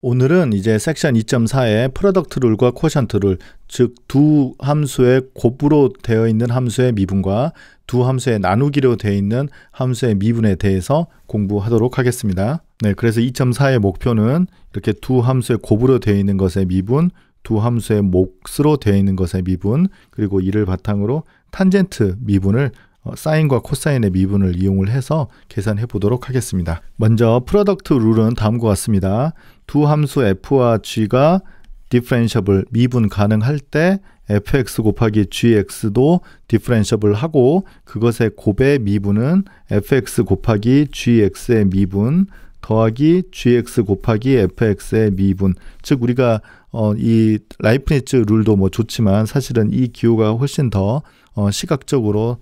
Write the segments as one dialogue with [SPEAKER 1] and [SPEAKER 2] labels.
[SPEAKER 1] 오늘은 이제 섹션 2.4의 프로덕트 룰과 쿼션트 룰, 즉 두 함수의 곱으로 되어 있는 함수의 미분과 두 함수의 나누기로 되어 있는 함수의 미분에 대해서 공부하도록 하겠습니다. 네, 그래서 2.4의 목표는 이렇게 두 함수의 곱으로 되어 있는 것의 미분, 두 함수의 몫으로 되어 있는 것의 미분, 그리고 이를 바탕으로 탄젠트 미분을 사인과 코사인의 미분을 이용을 해서 계산해 보도록 하겠습니다. 먼저 프로덕트 룰은 다음과 같습니다. 두 함수 f와 g가 디퍼런셔블 미분 가능할 때 fx 곱하기 gx도 디퍼런셔블 하고 그것의 곱의 미분은 fx 곱하기 gx의 미분 더하기 gx 곱하기 fx의 미분, 즉 우리가 이 라이프니츠 룰도 뭐 좋지만 사실은 이 기호가 훨씬 더 시각적으로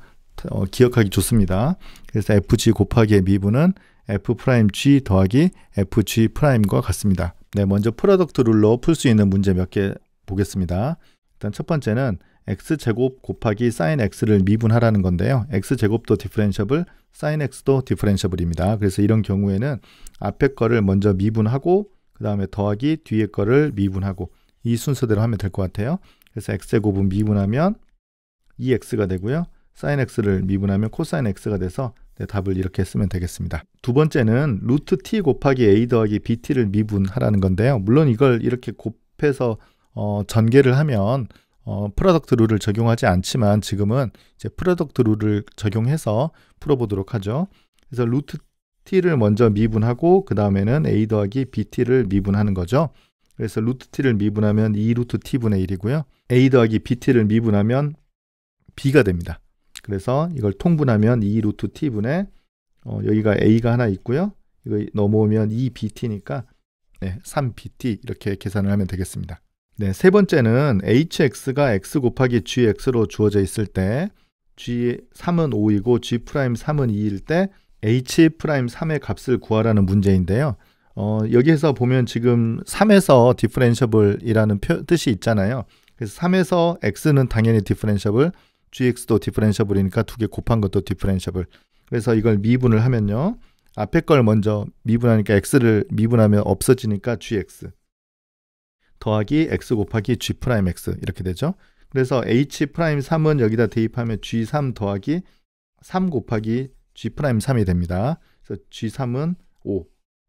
[SPEAKER 1] 기억하기 좋습니다. 그래서 fg 곱하기의 미분은 f'g 더하기 fg'과 같습니다. 네, 먼저 프로덕트 룰로 풀 수 있는 문제 몇 개 보겠습니다. 일단 첫 번째는 x제곱 곱하기 sin x를 미분하라는 건데요. x제곱도 디퍼런셔블, sin x도 디퍼런셔블입니다. 그래서 이런 경우에는 앞에 거를 먼저 미분하고 그 다음에 더하기 뒤에 거를 미분하고 이 순서대로 하면 될 것 같아요. 그래서 x제곱은 미분하면 2x가 되고요. sin x를 미분하면 코사인 x가 돼서 답을 이렇게 쓰면 되겠습니다. 두 번째는 루트 t 곱하기 a 더하기 bt를 미분하라는 건데요. 물론 이걸 이렇게 곱해서 전개를 하면 프로덕트 룰을 적용하지 않지만 지금은 이제 프로덕트 룰을 적용해서 풀어보도록 하죠. 그래서 루트 t를 먼저 미분하고 그 다음에는 a 더하기 bt를 미분하는 거죠. 그래서 루트 t를 미분하면 2 루트 t분의 1이고요. a 더하기 bt를 미분하면 b가 됩니다. 그래서 이걸 통분하면 2 루트 t분의 여기가 a가 하나 있고요. 이거 넘어오면 2bt니까 3bt 이렇게 계산을 하면 되겠습니다. 네, 세 번째는 hx가 x 곱하기 gx로 주어져 있을 때 g3은 5이고 g'3은 2일 때 h'3의 값을 구하라는 문제인데요. 여기에서 보면 지금 3에서 디퍼런셔블이라는 뜻이 있잖아요. 그래서 3에서 x는 당연히 디퍼런셔블, gx도 디퍼런셔블이니까 두 개 곱한 것도 디퍼런셔블. 그래서 이걸 미분을 하면요. 앞에 걸 먼저 미분하니까 x를 미분하면 없어지니까 gx 더하기 x 곱하기 g'x 이렇게 되죠. 그래서 h'3은 여기다 대입하면 g3 더하기 3 곱하기 g'3이 됩니다. 그래서 g3은 5,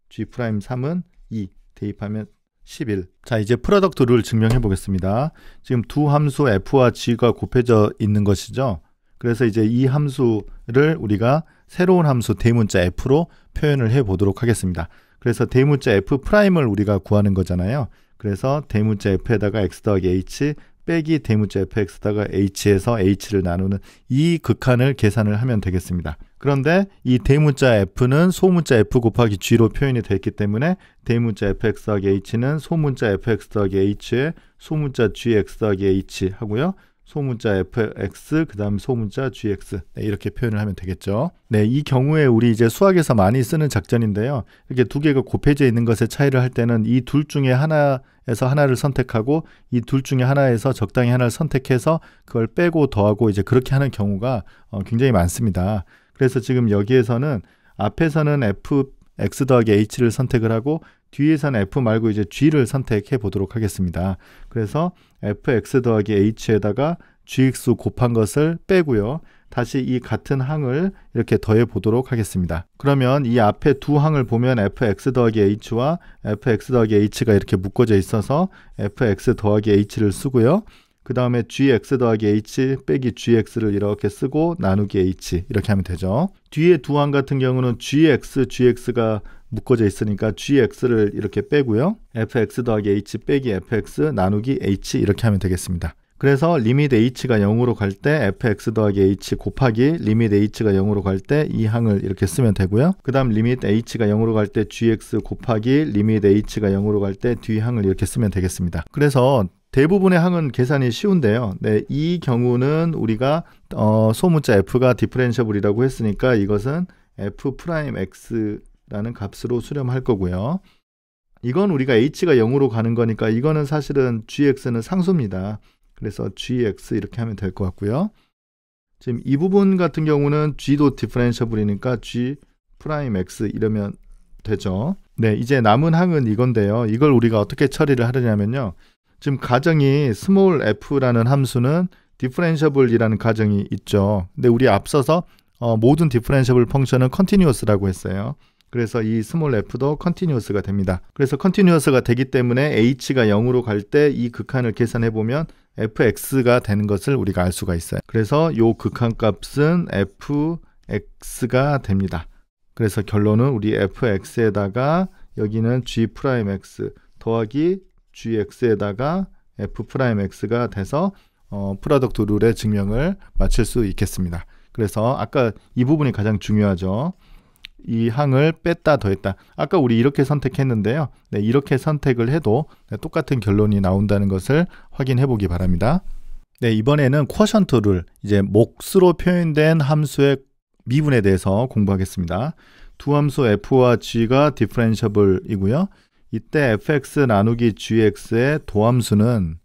[SPEAKER 1] g'3은 2 대입하면 11. 자, 이제 프로덕트 룰을 증명해 보겠습니다. 지금 두 함수 f와 g가 곱해져 있는 것이죠. 그래서 이제 이 함수를 우리가 새로운 함수 대문자 f로 표현을 해 보도록 하겠습니다. 그래서 대문자 f'을 우리가 구하는 거잖아요. 그래서 대문자 f에다가 x 더하기 h 빼기 대문자 fx다가 h에서 h를 나누는 이 극한을 계산을 하면 되겠습니다. 그런데 이 대문자 f는 소문자 f 곱하기 g로 표현이 되어 있기 때문에 대문자 fx 더하기 h는 소문자 fx 더하기 h에 소문자 gx 더하기 h 하고요. 소문자 fx 그 다음 소문자 gx 이렇게 표현을 하면 되겠죠. 네, 이 경우에 우리 이제 수학에서 많이 쓰는 작전인데요. 이렇게 두 개가 곱해져 있는 것의 차이를 할 때는 이 둘 중에 하나에서 하나를 선택하고 이 둘 중에 하나에서 적당히 하나를 선택해서 그걸 빼고 더하고 이제 그렇게 하는 경우가 굉장히 많습니다. 그래서 지금 여기에서는 앞에서는 fx 더하기 h를 선택을 하고 뒤에서는 f 말고 이제 g를 선택해 보도록 하겠습니다. 그래서 fx 더하기 h에다가 gx 곱한 것을 빼고요. 다시 이 같은 항을 이렇게 더해 보도록 하겠습니다. 그러면 이 앞에 두 항을 보면 fx 더하기 h와 fx 더하기 h가 이렇게 묶어져 있어서 fx 더하기 h를 쓰고요. 그 다음에 gx 더하기 h 빼기 gx를 이렇게 쓰고 나누기 h 이렇게 하면 되죠. 뒤에 두 항 같은 경우는 gx가 묶어져 있으니까 gx를 이렇게 빼고요. fx 더하기 h 빼기 fx 나누기 h 이렇게 하면 되겠습니다. 그래서 리밋 h가 0으로 갈 때 fx 더하기 h 곱하기 리밋 h가 0으로 갈 때 이 항을 이렇게 쓰면 되고요. 그 다음 리밋 h가 0으로 갈 때 gx 곱하기 리밋 h가 0으로 갈 때 뒤 항을 이렇게 쓰면 되겠습니다. 그래서 대부분의 항은 계산이 쉬운데요. 네, 이 경우는 우리가 소문자 f가 디퍼런셔블이라고 했으니까 이것은 f'x라는 값으로 수렴할 거고요. 이건 우리가 h가 0으로 가는 거니까 이거는 사실은 gx는 상수입니다. 그래서 gx 이렇게 하면 될 것 같고요. 지금 이 부분 같은 경우는 g도 디퍼런셔블이니까 g'x 이러면 되죠. 네, 이제 남은 항은 이건데요. 이걸 우리가 어떻게 처리를 하려냐면요. 지금 가정이 small f라는 함수는 differentiable이라는 가정이 있죠. 근데 우리 앞서서 모든 differentiable 펑션은 continuous라고 했어요. 그래서 이 small f도 continuous가 됩니다. 그래서 continuous가 되기 때문에 h가 0으로 갈 때 이 극한을 계산해 보면 fx가 되는 것을 우리가 알 수가 있어요. 그래서 이 극한값은 fx가 됩니다. 그래서 결론은 우리 fx에다가 여기는 g'x 더하기 gx에다가 f'x가 돼서 프로덕트 룰의 증명을 마칠 수 있겠습니다. 그래서 아까 이 부분이 가장 중요하죠. 이 항을 뺐다 더했다. 아까 우리 이렇게 선택했는데요. 네, 이렇게 선택을 해도 똑같은 결론이 나온다는 것을 확인해 보기 바랍니다. 네, 이번에는 쿼션트 룰, 이제 몫으로 표현된 함수의 미분에 대해서 공부하겠습니다. 두 함수 f와 g가 differentiable이고요. 이때 fx 나누기 gx의 도함수는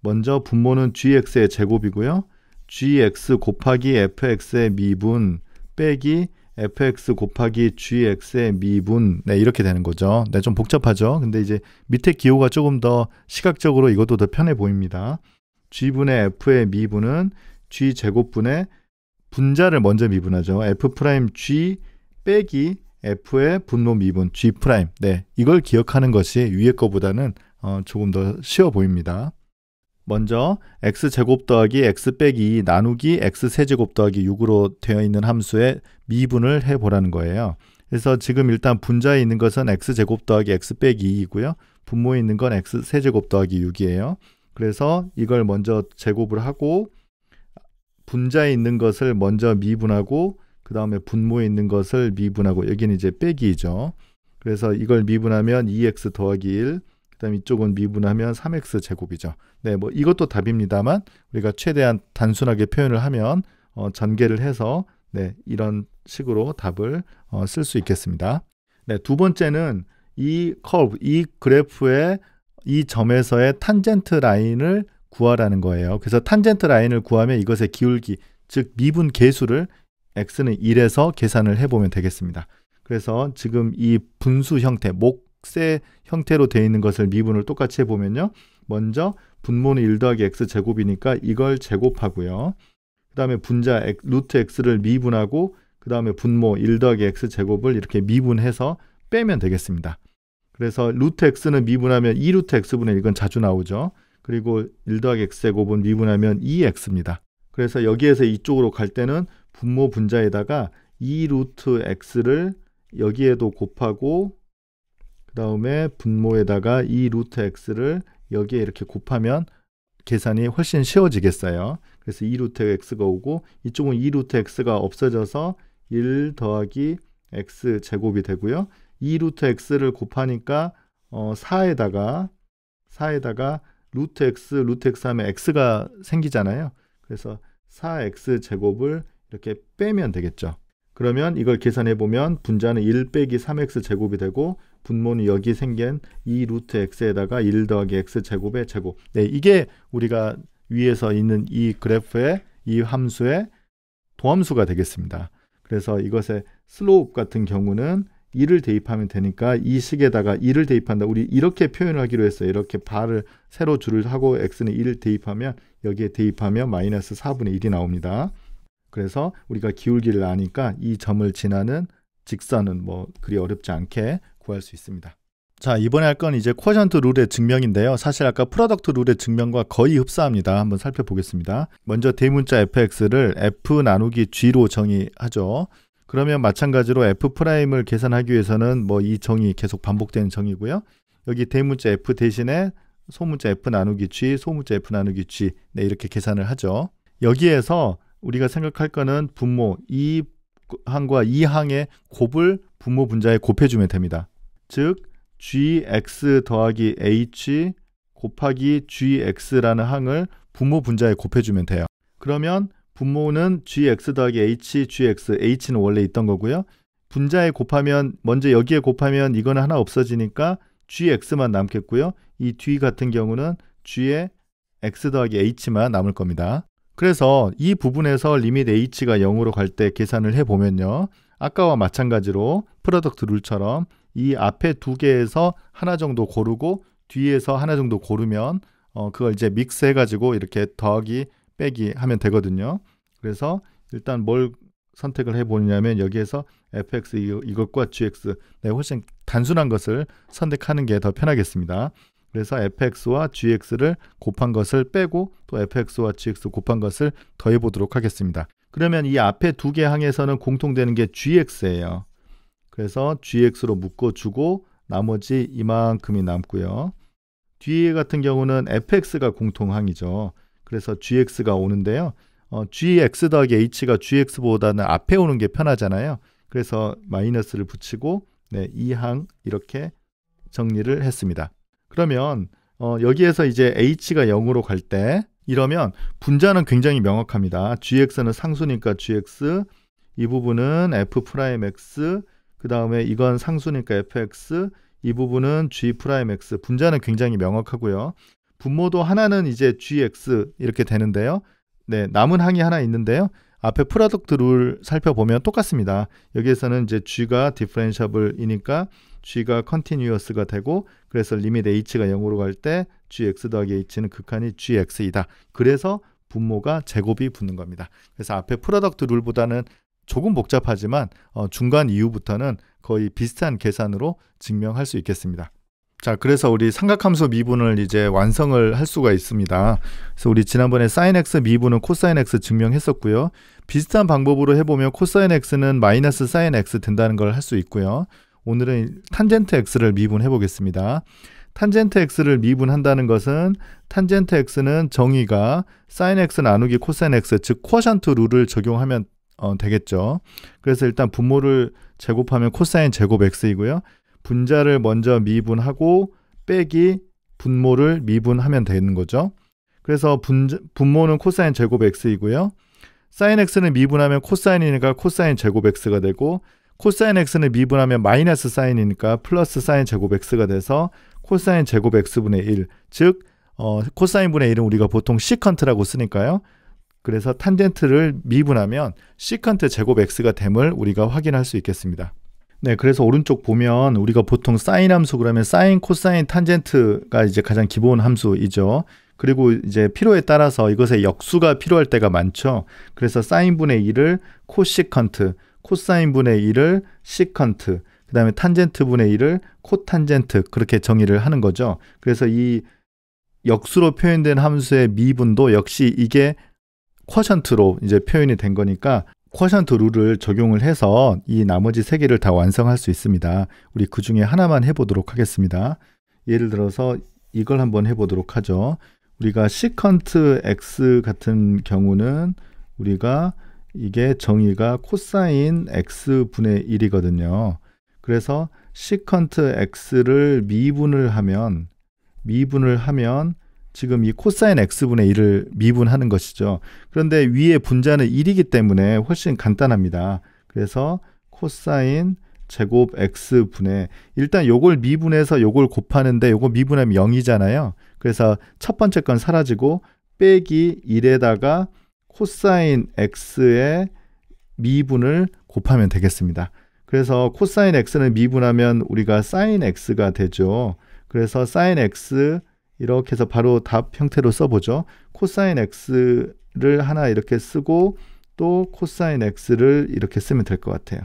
[SPEAKER 1] 먼저 분모는 gx의 제곱이고요. gx 곱하기 fx의 미분 빼기 fx 곱하기 gx의 미분, 네, 이렇게 되는 거죠. 네, 좀 복잡하죠. 근데 이제 밑에 기호가 조금 더 시각적으로 이것도 더 편해 보입니다. g분의 f의 미분은 g제곱분의 분자를 먼저 미분하죠. f'g 빼기 f의 분모 미분 g'. 네, 이걸 기억하는 것이 위에 거보다는 조금 더 쉬워 보입니다. 먼저 x제곱 더하기 x 빼기 2 나누기 x세제곱 더하기 6으로 되어 있는 함수의 미분을 해보라는 거예요. 그래서 지금 일단 분자에 있는 것은 x제곱 더하기 x 빼기 2이고요. 분모에 있는 건 x세제곱 더하기 6이에요. 그래서 이걸 먼저 제곱을 하고 분자에 있는 것을 먼저 미분하고 그 다음에 분모에 있는 것을 미분하고 여기는 이제 빼기죠. 그래서 이걸 미분하면 2x 더하기 1, 그 다음에 이쪽은 미분하면 3x 제곱이죠. 네, 뭐 이것도 답입니다만 우리가 최대한 단순하게 표현을 하면 전개를 해서 네, 이런 식으로 답을 쓸 수 있겠습니다. 네, 두 번째는 이 커브, 이 그래프의 이 점에서의 탄젠트 라인을 구하라는 거예요. 그래서 탄젠트 라인을 구하면 이것의 기울기, 즉 미분 계수를 x는 1에서 계산을 해보면 되겠습니다. 그래서 지금 이 분수 형태, 몫의 형태로 되어 있는 것을 미분을 똑같이 해보면요. 먼저 분모는 1 더하기 x제곱이니까 이걸 제곱하고요. 그 다음에 분자 루트 x를 미분하고 그 다음에 분모 1 더하기 x제곱을 이렇게 미분해서 빼면 되겠습니다. 그래서 루트 x는 미분하면 2루트 x분의 1, 이건 자주 나오죠. 그리고 1 더하기 x제곱은 미분하면 2x입니다. 그래서 여기에서 이쪽으로 갈 때는 분모 분자에다가 2루트 x를 여기에도 곱하고 그 다음에 분모에다가 2루트 x를 여기에 이렇게 곱하면 계산이 훨씬 쉬워지겠어요. 그래서 2루트 x가 오고 이쪽은 2루트 x가 없어져서 1 더하기 x제곱이 되고요. 2루트 x를 곱하니까 4에다가 루트 x 하면 x가 생기잖아요. 그래서 4x제곱을 이렇게 빼면 되겠죠. 그러면 이걸 계산해 보면 분자는 1 빼기 3x 제곱이 되고 분모는 여기 생긴 2 루트 x에다가 1 더하기 x제곱의 제곱. 네, 이게 우리가 위에서 있는 이 그래프의 이 함수의 도함수가 되겠습니다. 그래서 이것의 슬로우 같은 경우는 1을 대입하면 되니까 이 식에다가 1을 대입한다. 우리 이렇게 표현을 하기로 했어요. 이렇게 바를 세로 줄을 하고 x는 1을 대입하면 여기에 대입하면 마이너스 4분의 1이 나옵니다. 그래서 우리가 기울기를 아니까 이 점을 지나는 직선은 뭐 그리 어렵지 않게 구할 수 있습니다. 자, 이번에 할 건 이제 쿼션트 룰의 증명인데요. 사실 아까 프로덕트 룰의 증명과 거의 흡사합니다. 한번 살펴보겠습니다. 먼저 대문자 fx를 f 나누기 g로 정의하죠. 그러면 마찬가지로 f'을 계산하기 위해서는 뭐 이 정의 계속 반복되는 정의고요. 여기 대문자 f 대신에 소문자 f 나누기 g, 소문자 f 나누기 g, 네, 이렇게 계산을 하죠. 여기에서 우리가 생각할 거는 분모, 이 항과 이 항의 곱을 분모 분자에 곱해주면 됩니다. 즉 gx 더하기 h 곱하기 gx라는 항을 분모 분자에 곱해주면 돼요. 그러면 분모는 gx 더하기 h, gx, h는 원래 있던 거고요. 분자에 곱하면, 먼저 여기에 곱하면 이거는 하나 없어지니까 gx만 남겠고요. 이 뒤 같은 경우는 g에 x 더하기 h만 남을 겁니다. 그래서 이 부분에서 리밋 h가 0으로 갈 때 계산을 해보면요. 아까와 마찬가지로 프로덕트 룰처럼 이 앞에 두 개에서 하나 정도 고르고 뒤에서 하나 정도 고르면 그걸 이제 믹스해 가지고 이렇게 더하기 빼기 하면 되거든요. 그래서 일단 뭘 선택을 해보냐면 여기에서 fx 이것과 gx 훨씬 단순한 것을 선택하는 게 더 편하겠습니다. 그래서 fx와 gx를 곱한 것을 빼고 또 fx와 gx 곱한 것을 더해 보도록 하겠습니다. 그러면 이 앞에 두 개 항에서는 공통되는 게 gx예요. 그래서 gx로 묶어주고 나머지 이만큼이 남고요. 뒤에 같은 경우는 fx가 공통항이죠. 그래서 gx가 오는데요. gx 더하기 h가 gx보다는 앞에 오는 게 편하잖아요. 그래서 마이너스를 붙이고 이 항 이렇게 정리를 했습니다. 그러면 여기에서 이제 h가 0으로 갈 때 이러면 분자는 굉장히 명확합니다. gx는 상수니까 gx, 이 부분은 f'x, 그 다음에 이건 상수니까 fx, 이 부분은 g'x. 분자는 굉장히 명확하고요. 분모도 하나는 이제 gx 이렇게 되는데요. 남은 항이 하나 있는데요. 앞에 프로덕트 룰 살펴보면 똑같습니다. 여기에서는 이제 g가 디퍼런셔블이니까 g가 컨티뉴어스가 되고 그래서 리밋 h가 0으로 갈 때 gx 더하기 h는 극한이 gx이다. 그래서 분모가 제곱이 붙는 겁니다. 그래서 앞에 프로덕트 룰보다는 조금 복잡하지만 중간 이후부터는 거의 비슷한 계산으로 증명할 수 있겠습니다. 자, 그래서 우리 삼각함수 미분을 이제 완성을 할 수가 있습니다. 그래서 우리 지난번에 sin x 미분은 코사인 x 증명했었고요. 비슷한 방법으로 해보면 코사인 x는 마이너스 sin x 된다는 걸 할 수 있고요. 오늘은 탄젠트 x를 미분해 보겠습니다. 탄젠트 x를 미분한다는 것은 탄젠트 x는 정의가 sin x 나누기 코사인 x, 즉 쿼션트 룰을 적용하면 되겠죠. 그래서 일단 분모를 제곱하면 코사인 제곱 x이고요. 분자를 먼저 미분하고 빼기 분모를 미분하면 되는 거죠. 그래서 분모는 코사인 제곱 x이고요. sin x는 미분하면 코사인이니까 코사인 제곱 x가 되고 코사인 x는 미분하면 마이너스 사인이니까 플러스 사인 제곱 x가 돼서 코사인 제곱 x분의 1, 즉 코사인 분의 1은 우리가 보통 시컨트라고 쓰니까요. 그래서 탄젠트를 미분하면 시컨트 제곱 x가 됨을 우리가 확인할 수 있겠습니다. 그래서 오른쪽 보면 우리가 보통 사인 함수 그러면 사인, 코사인, 탄젠트가 이제 가장 기본 함수이죠. 그리고 이제 필요에 따라서 이것의 역수가 필요할 때가 많죠. 그래서 사인분의 1을 코시컨트, 코사인분의 1을 시컨트, 그 다음에 탄젠트분의 1을 코탄젠트 그렇게 정의를 하는 거죠. 그래서 이 역수로 표현된 함수의 미분도 역시 이게 쿼션트로 이제 표현이 된 거니까 쿼션트 룰을 적용을 해서 이 나머지 세 개를 다 완성할 수 있습니다. 우리 그 중에 하나만 해보도록 하겠습니다. 예를 들어서 이걸 한번 해보도록 하죠. 우리가 시컨트 x 같은 경우는 우리가 이게 정의가 코사인 x분의 1이거든요. 그래서 시컨트 x를 미분을 하면 지금 이 코사인 x분의 1을 미분하는 것이죠. 그런데 위에 분자는 1이기 때문에 훨씬 간단합니다. 그래서 코사인 제곱 x분의 일단 요걸 미분해서 요걸 곱하는데 요거 미분하면 0이잖아요. 그래서 첫 번째 건 사라지고 빼기 1에다가 코사인 x의 미분을 곱하면 되겠습니다. 그래서 코사인 x는 미분하면 우리가 사인 x가 되죠. 그래서 사인 x 이렇게 해서 바로 답 형태로 써보죠. 코사인 x를 하나 이렇게 쓰고 또 코사인 x를 이렇게 쓰면 될 것 같아요.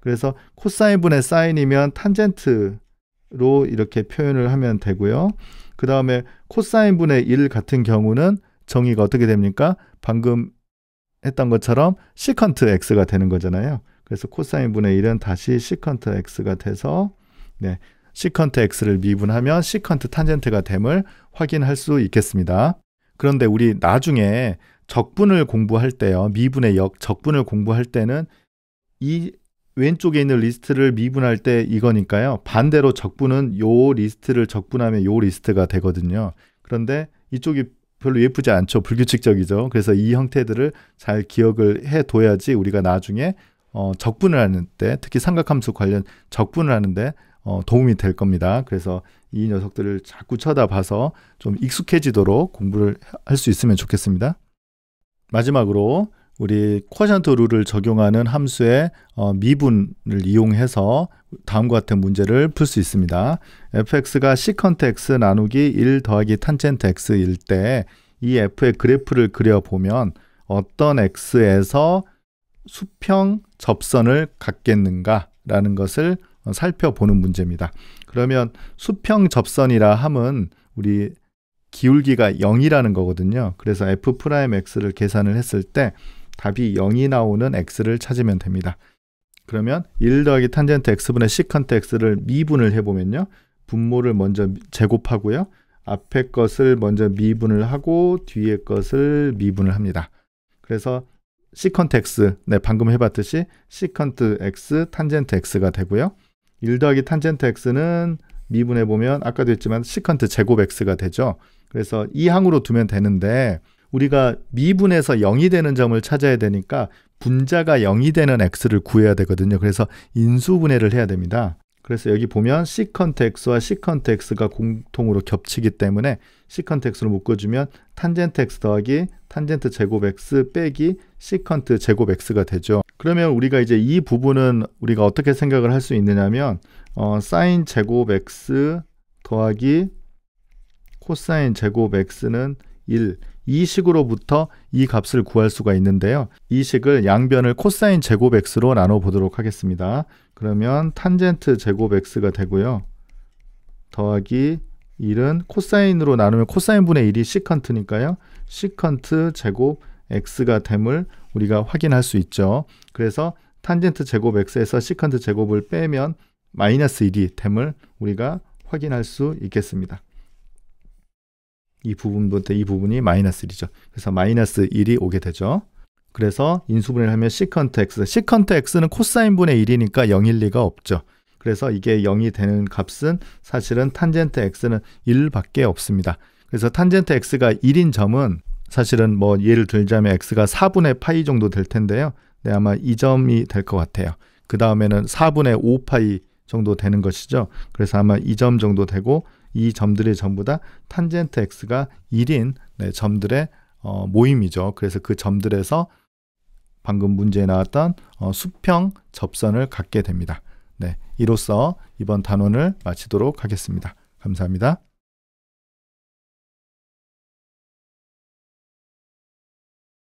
[SPEAKER 1] 그래서 코사인분의 사인이면 탄젠트로 이렇게 표현을 하면 되고요. 그 다음에 코사인분의 1 같은 경우는 정의가 어떻게 됩니까? 방금 했던 것처럼 시컨트 x가 되는 거잖아요. 그래서 코사인분의 1은 다시 시컨트 x가 돼서 시컨트 x를 미분하면 시컨트 탄젠트가 됨을 확인할 수 있겠습니다. 그런데 우리 나중에 적분을 공부할 때요. 미분의 적분을 공부할 때는 이 왼쪽에 있는 리스트를 미분할 때 이거니까요. 반대로 적분은 요 리스트를 적분하면 요 리스트가 되거든요. 그런데 이쪽이 별로 예쁘지 않죠. 불규칙적이죠. 그래서 이 형태들을 잘 기억을 해둬야지 우리가 나중에 적분을 하는 때, 특히 삼각함수 관련 적분을 하는데 도움이 될 겁니다. 그래서 이 녀석들을 자꾸 쳐다봐서 좀 익숙해지도록 공부를 할 수 있으면 좋겠습니다. 마지막으로 우리 쿼션트 룰을 적용하는 함수의 미분을 이용해서 다음과 같은 문제를 풀 수 있습니다. fx가 시컨트 x 나누기 1 더하기 탄젠트 x일 때 이 f의 그래프를 그려보면 어떤 x에서 수평 접선을 갖겠는가 라는 것을 살펴보는 문제입니다. 그러면 수평 접선이라 함은 우리 기울기가 0이라는 거거든요. 그래서 f'x를 계산을 했을 때 답이 0이 나오는 x를 찾으면 됩니다. 그러면 1 더하기 탄젠트 x분의 시컨트 x를 미분을 해보면요. 분모를 먼저 제곱하고요. 앞에 것을 먼저 미분을 하고 뒤에 것을 미분을 합니다. 그래서 시컨트 x, 방금 해봤듯이 시컨트 x, 탄젠트 x가 되고요. 1 더하기 탄젠트 x는 미분해보면 아까도 했지만 시컨트 제곱 x가 되죠. 그래서 이 항으로 두면 되는데 우리가 미분해서 0이 되는 점을 찾아야 되니까 분자가 0이 되는 x를 구해야 되거든요. 그래서 인수분해를 해야 됩니다. 그래서 여기 보면 시컨트 x와 시컨트 x가 공통으로 겹치기 때문에 시컨트 x로 묶어주면 탄젠트 x 더하기 탄젠트 제곱 x 빼기 시컨트 제곱 x가 되죠. 그러면 우리가 이제 이 부분은 우리가 어떻게 생각을 할 수 있느냐면 사인 제곱 x 더하기 코사인 제곱 x는 1. 이 식으로부터 이 값을 구할 수가 있는데요. 이 식을 양변을 코사인 제곱 x로 나눠 보도록 하겠습니다. 그러면 탄젠트 제곱 x가 되고요. 더하기 1은 코사인으로 나누면 코사인 분의 1이 시컨트니까요. 시컨트 제곱 x가 됨을 우리가 확인할 수 있죠. 그래서 탄젠트 제곱 x에서 시컨트 제곱을 빼면 마이너스 1이 됨을 우리가 확인할 수 있겠습니다. 이 부분부터 이 부분이 마이너스 1이죠. 그래서 마이너스 1이 오게 되죠. 그래서 인수분해를 하면 시컨트 x, 시컨트 x는 코사인 분의 1이니까 0일 리가 없죠. 그래서 이게 0이 되는 값은 사실은 탄젠트 x는 1밖에 없습니다. 그래서 탄젠트 x가 1인 점은 사실은 뭐 예를 들자면 x가 4분의 파이 정도 될 텐데요. 네, 아마 이 점이 될 것 같아요. 그 다음에는 4분의 5파이 정도 되는 것이죠. 그래서 아마 이 점 정도 되고 이 점들이 전부 다 탄젠트 x가 1인 점들의 모임이죠. 그래서 그 점들에서 방금 문제에 나왔던 수평 접선을 갖게 됩니다. 네, 이로써 이번 단원을 마치도록 하겠습니다. 감사합니다.